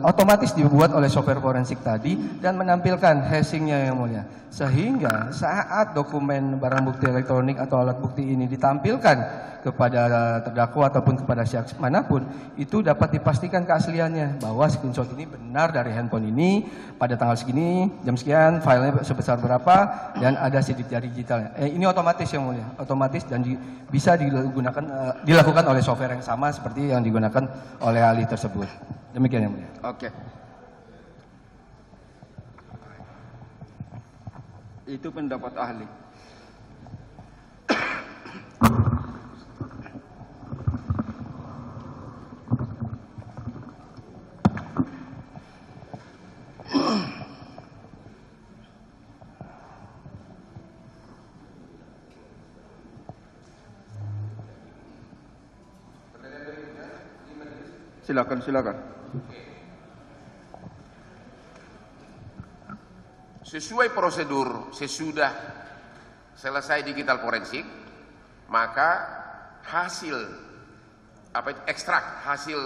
otomatis dibuat oleh software forensik tadi dan menampilkan hashingnya yang mulia. Sehingga saat dokumen barang bukti elektronik atau alat bukti ini ditampilkan kepada terdakwa ataupun kepada siapa manapun, itu dapat dipastikan keasliannya bahwa screenshot ini benar dari handphone ini pada tanggal segini, jam sekian, filenya sebesar berapa dan ada sidik jari digitalnya. Ini otomatis yang mulia, otomatis dan bisa dilakukan oleh software yang sama seperti yang digunakan oleh ahli tersebut. Demikian yang mulia. Oke. Itu pendapat ahli. Silakan. Sesuai prosedur sesudah selesai digital forensik, maka ekstrak hasil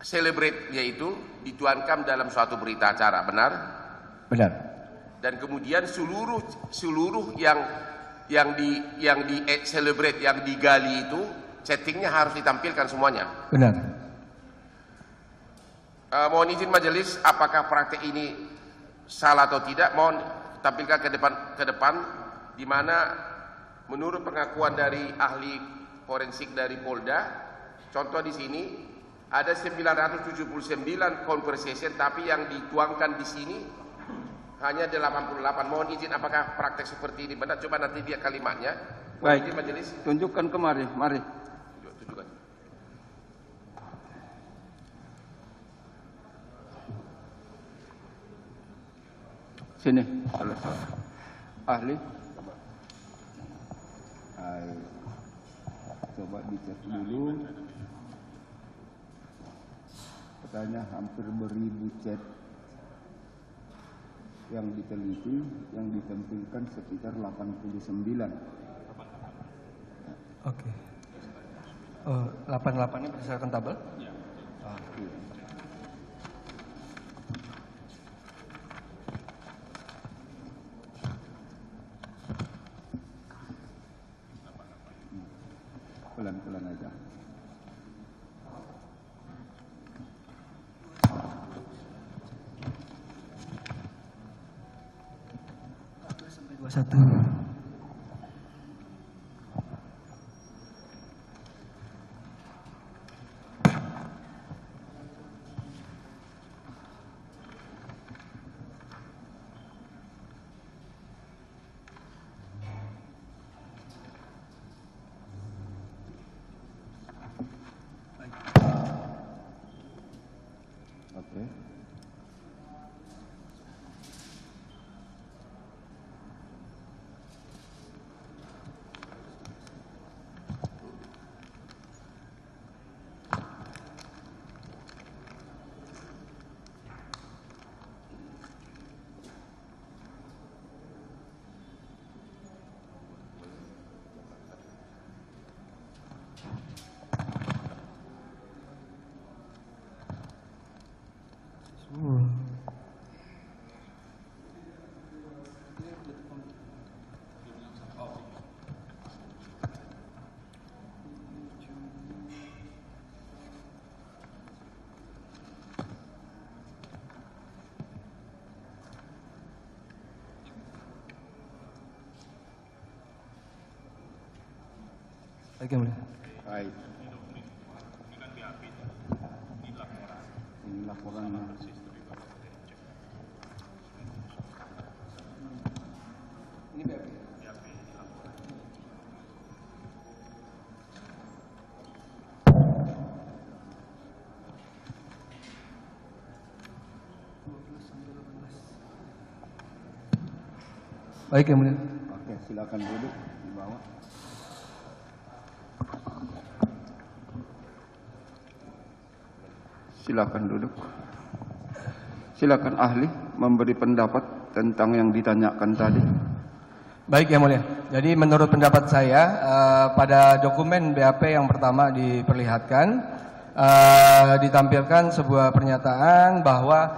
Celebrate yaitu dituangkan dalam suatu berita acara, benar? Benar. Dan kemudian seluruh yang di Celebrate yang digali itu chattingnya harus ditampilkan semuanya. Benar. Mohon izin majelis, apakah praktek ini salah atau tidak? Mohon tampilkan ke depan di mana menurut pengakuan dari ahli forensik dari Polda, contoh di sini ada 979 conversation, tapi yang dituangkan di sini hanya 88. Mohon izin, apakah praktek seperti ini benar? Coba nanti dia kalimatnya. Baik. Izin majelis. Tunjukkan kemari, mari. Tunjukkan. Sini. Ahli. Coba dicek dulu. Katanya hampir 1000 chat yang diteliti, yang ditampilkan sekitar 89. Oke. 88-nya berdasarkan tabel? Iya. Pelan-pelan aja. Sampai 21. Baik yang mulia. Baik. Ini kan BAP, ini laporan. Ini laporan. Ini BAP. Baik yang mulia. Oke, silakan duduk di bawah. Silakan duduk. Silakan ahli memberi pendapat tentang yang ditanyakan tadi. Baik yang mulia. Jadi menurut pendapat saya pada dokumen BAP yang pertama diperlihatkan ditampilkan sebuah pernyataan bahwa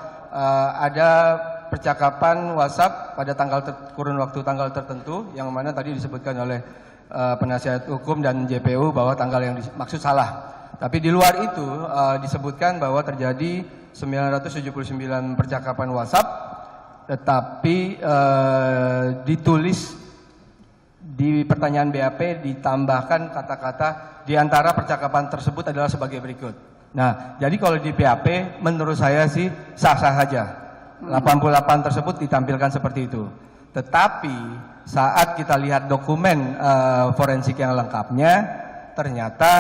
ada percakapan WhatsApp pada kurun waktu tanggal tertentu yang mana tadi disebutkan oleh penasihat hukum dan JPU bahwa tanggal yang dimaksud salah. Tapi di luar itu disebutkan bahwa terjadi 979 percakapan WhatsApp, tetapi ditulis di pertanyaan BAP ditambahkan kata-kata di antara percakapan tersebut adalah sebagai berikut. Nah, jadi kalau di BAP menurut saya sih sah-sah saja. 88 tersebut ditampilkan seperti itu. Tetapi saat kita lihat dokumen forensik yang lengkapnya, ternyata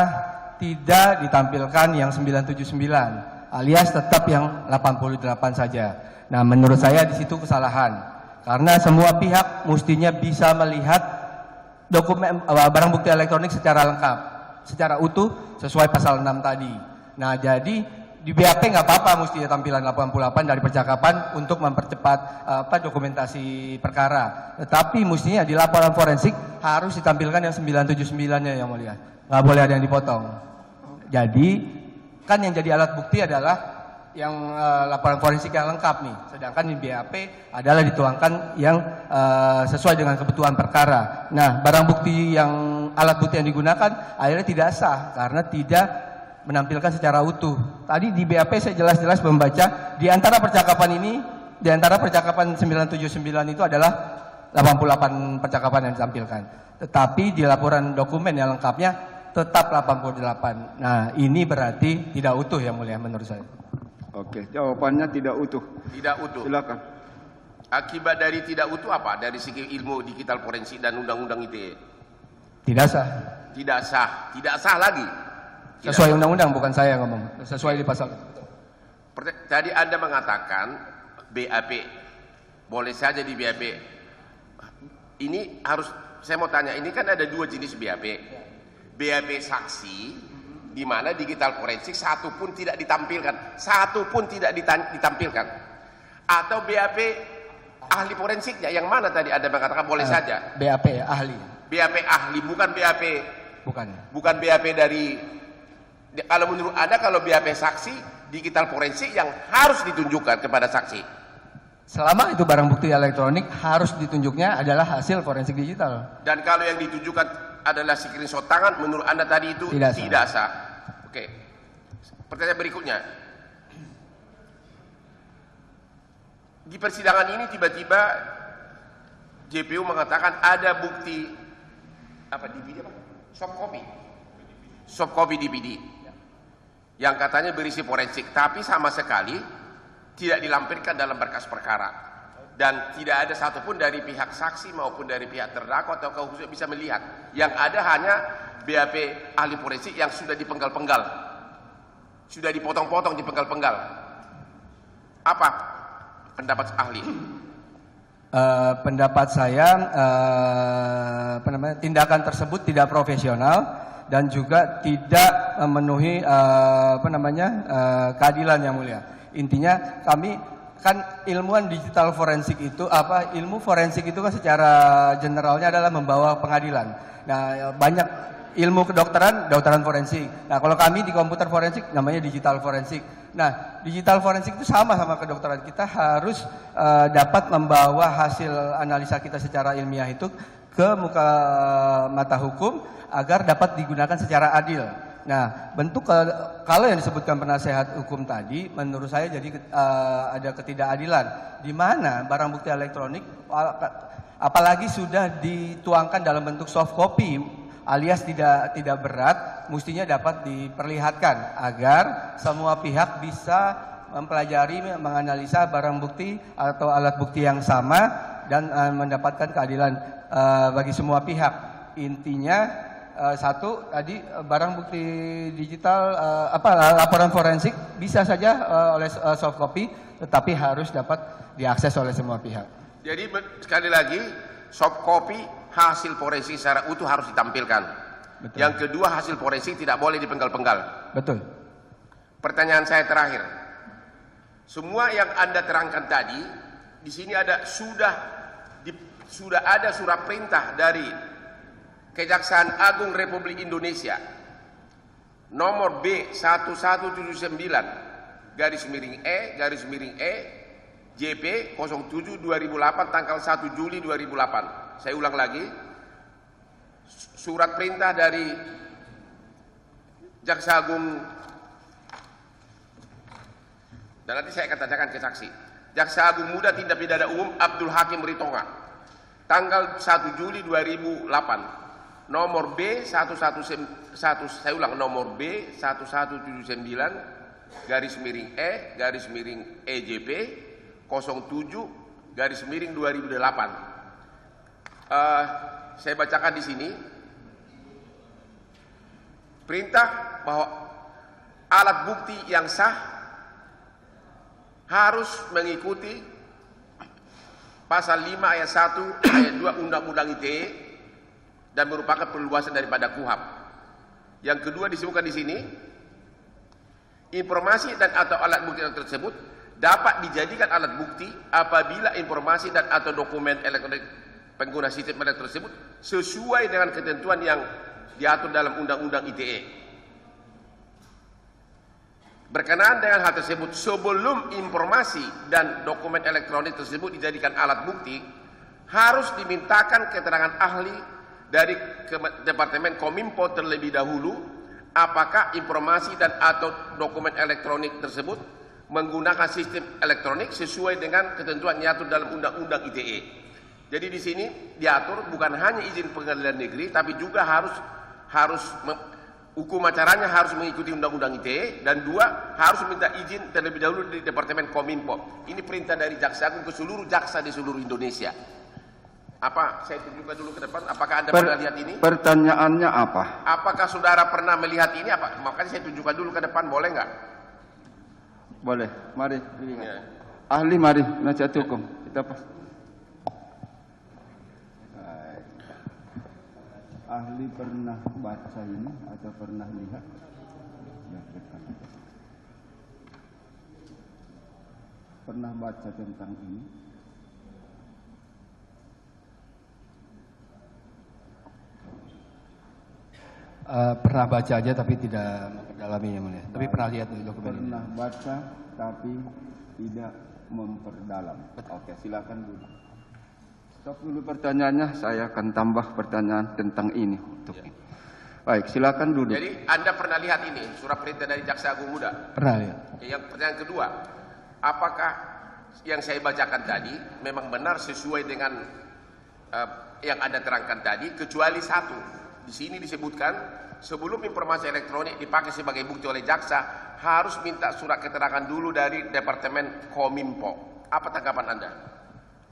tidak ditampilkan yang 979, alias tetap yang 88 saja. Nah, menurut saya di situ kesalahan. Karena semua pihak mestinya bisa melihat dokumen barang bukti elektronik secara lengkap, secara utuh sesuai pasal 6 tadi. Nah, jadi di BAP nggak apa-apa mestinya tampilan 88 dari percakapan untuk mempercepat dokumentasi perkara. Tetapi mestinya di laporan forensik harus ditampilkan yang 979-nya yang mulia. Nggak boleh ada yang dipotong. Jadi kan yang jadi alat bukti adalah yang laporan forensik yang lengkap nih. Sedangkan di BAP adalah dituangkan yang sesuai dengan kebutuhan perkara. Nah, barang bukti yang alat bukti yang digunakan akhirnya tidak sah karena tidak menampilkan secara utuh. Tadi di BAP saya jelas-jelas membaca di antara percakapan ini, di antara percakapan 979 itu adalah 88 percakapan yang ditampilkan. Tetapi di laporan dokumen yang lengkapnya tetap 88. Nah, ini berarti tidak utuh yang mulia menurut saya. Oke, jawabannya tidak utuh. Tidak utuh. Silakan. Akibat dari tidak utuh apa? Dari segi ilmu digital forensik dan undang-undang ITE. Tidak sah. Tidak sah. Tidak sah lagi. Tidak Sesuai sah. undang-undang, bukan saya ngomong. Sesuai di pasal. Tadi Anda mengatakan BAP. Boleh saja di BAP. Ini harus, saya mau tanya, ini kan ada dua jenis BAP. BAP saksi, di mana digital forensik satu pun tidak ditampilkan. Satu pun tidak ditampilkan. Atau BAP ahli forensiknya, yang mana tadi Anda mengatakan boleh saja? BAP ahli. BAP ahli, bukan BAP. Bukan BAP dari. Kalau menurut Anda, kalau BAP saksi, digital forensik yang harus ditunjukkan kepada saksi. Selama itu barang bukti elektronik, harus ditunjuknya adalah hasil forensik digital. Dan kalau yang ditunjukkan adalah screenshot tangan, menurut Anda tadi itu tidak sah. Oke. Pertanyaan berikutnya. Di persidangan ini tiba-tiba JPU mengatakan ada bukti DVD apa? Soft copy DVD. Yang katanya berisi forensik, tapi sama sekali tidak dilampirkan dalam berkas perkara, dan tidak ada satupun dari pihak saksi maupun dari pihak terdakwa atau khususnya bisa melihat. Yang ada hanya BAP ahli forensik yang sudah dipenggal-penggal, sudah dipotong-potong, dipenggal-penggal. Apa pendapat ahli? Pendapat saya tindakan tersebut tidak profesional dan juga tidak memenuhi keadilan yang mulia. Intinya kami kan ilmuwan digital forensik itu ilmu forensik itu kan secara generalnya adalah membawa pengadilan. Nah, banyak ilmu kedokteran forensik. Nah, kalau kami di komputer forensik namanya digital forensik. Nah, digital forensik itu sama kedokteran. Kita harus dapat membawa hasil analisa kita secara ilmiah itu ke muka mata hukum agar dapat digunakan secara adil. Nah, bentuk kalau yang disebutkan penasehat hukum tadi, menurut saya jadi ada ketidakadilan, di mana barang bukti elektronik, apalagi sudah dituangkan dalam bentuk soft copy, alias tidak berat, mestinya dapat diperlihatkan agar semua pihak bisa mempelajari, menganalisa barang bukti atau alat bukti yang sama dan mendapatkan keadilan bagi semua pihak. Intinya satu tadi barang bukti digital laporan forensik bisa saja oleh soft copy, tetapi harus dapat diakses oleh semua pihak. Jadi sekali lagi, soft copy hasil forensik secara utuh harus ditampilkan. Betul. Yang kedua, hasil forensik tidak boleh dipenggal-penggal. Betul. Pertanyaan saya terakhir, semua yang Anda terangkan tadi, di sini ada sudah ada surat perintah dari Kejaksaan Agung Republik Indonesia nomor B1179/E JP 07 2008 tanggal 1 Juli 2008. Saya ulang lagi, surat perintah dari Jaksa Agung, dan nanti saya akan tanyakan ke saksi. Jaksa Agung Muda Tindak Pidana Umum Abdul Hakim Ritonga tanggal 1 Juli 2008 nomor B1179/E JP 07/2008. Saya bacakan di sini perintah bahwa alat bukti yang sah harus mengikuti pasal 5 ayat 1 ayat 2 Undang-Undang ITE dan merupakan perluasan daripada KUHP. Yang kedua disebutkan di sini, informasi dan atau alat bukti tersebut dapat dijadikan alat bukti apabila informasi dan atau dokumen elektronik pengguna sistem elektronik tersebut sesuai dengan ketentuan yang diatur dalam Undang-Undang ITE. Berkenaan dengan hal tersebut, sebelum informasi dan dokumen elektronik tersebut dijadikan alat bukti, harus dimintakan keterangan ahli dari Departemen Kominfo terlebih dahulu apakah informasi dan atau dokumen elektronik tersebut menggunakan sistem elektronik sesuai dengan ketentuan yang diatur dalam Undang-Undang ITE. Jadi di sini diatur bukan hanya izin pengadilan negeri, tapi juga harus hukum acaranya harus mengikuti Undang-Undang ITE, dan dua, harus minta izin terlebih dahulu di Departemen Kominfo. Ini perintah dari Jaksa Agung ke seluruh jaksa di seluruh Indonesia. Apa saya tunjukkan dulu ke depan? Apakah Anda pernah lihat ini? Pertanyaannya apa? Apakah saudara pernah melihat ini? Makanya saya tunjukkan dulu ke depan, boleh nggak? Boleh, mari. Ya. Ahli, mari, penasihat hukum. Kita pas. Ahli pernah baca ini atau pernah lihat? Ya, dekat. Pernah baca tentang ini? Pernah baca aja tapi tidak memperdalami, yang mulia. Tapi pernah lihat di dokumen ini. Pernah baca tapi tidak memperdalam. Oke, silakan dulu. Stop dulu pertanyaannya, saya akan tambah pertanyaan tentang ini. Baik, silakan dulu. Jadi Anda pernah lihat ini surat perintah dari Jaksa Agung Muda? Pernah lihat. Yang pertanyaan kedua, apakah yang saya bacakan tadi memang benar sesuai dengan yang Anda terangkan tadi, kecuali satu. Di sini disebutkan sebelum informasi elektronik dipakai sebagai bukti oleh jaksa harus minta surat keterangan dulu dari Departemen Kominfo. Apa tanggapan Anda?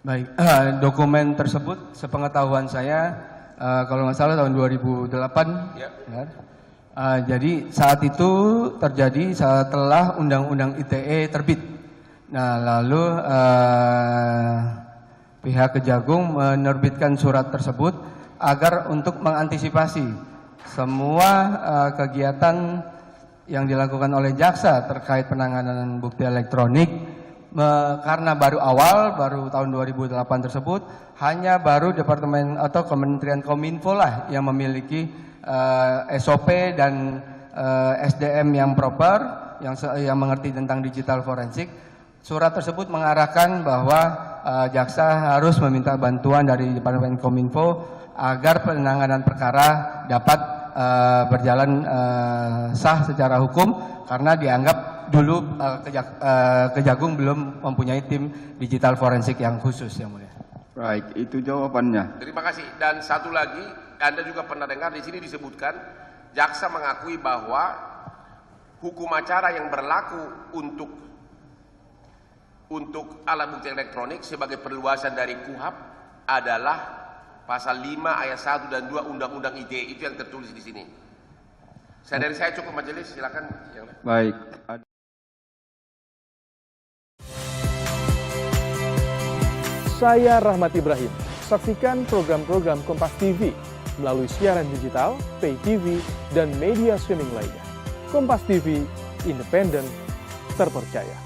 Baik, dokumen tersebut sepengetahuan saya kalau nggak salah tahun 2008. Ya. Jadi saat itu terjadi setelah Undang-Undang ITE terbit. Nah, lalu pihak Kejagung menerbitkan surat tersebut agar untuk mengantisipasi semua kegiatan yang dilakukan oleh jaksa terkait penanganan bukti elektronik, karena baru tahun 2008 tersebut, hanya baru Departemen atau Kementerian Kominfo lah yang memiliki SOP dan SDM yang proper, yang mengerti tentang digital forensik. Surat tersebut mengarahkan bahwa jaksa harus meminta bantuan dari Departemen Kominfo agar penanganan perkara dapat berjalan sah secara hukum, karena dianggap dulu Kejagung belum mempunyai tim digital forensik yang khusus, yang mulia. Baik, itu jawabannya. Terima kasih. Dan satu lagi, Anda juga pernah dengar di sini disebutkan jaksa mengakui bahwa hukum acara yang berlaku untuk alat bukti elektronik sebagai perluasan dari KUHP adalah pasal 5 ayat 1 dan 2 Undang-Undang ITE, itu yang tertulis di sini. Dari saya cukup, majelis, silakan. Baik. Saya Rahmat Ibrahim. Saksikan program-program Kompas TV melalui siaran digital, pay TV, dan media streaming lainnya. Kompas TV, independen, terpercaya.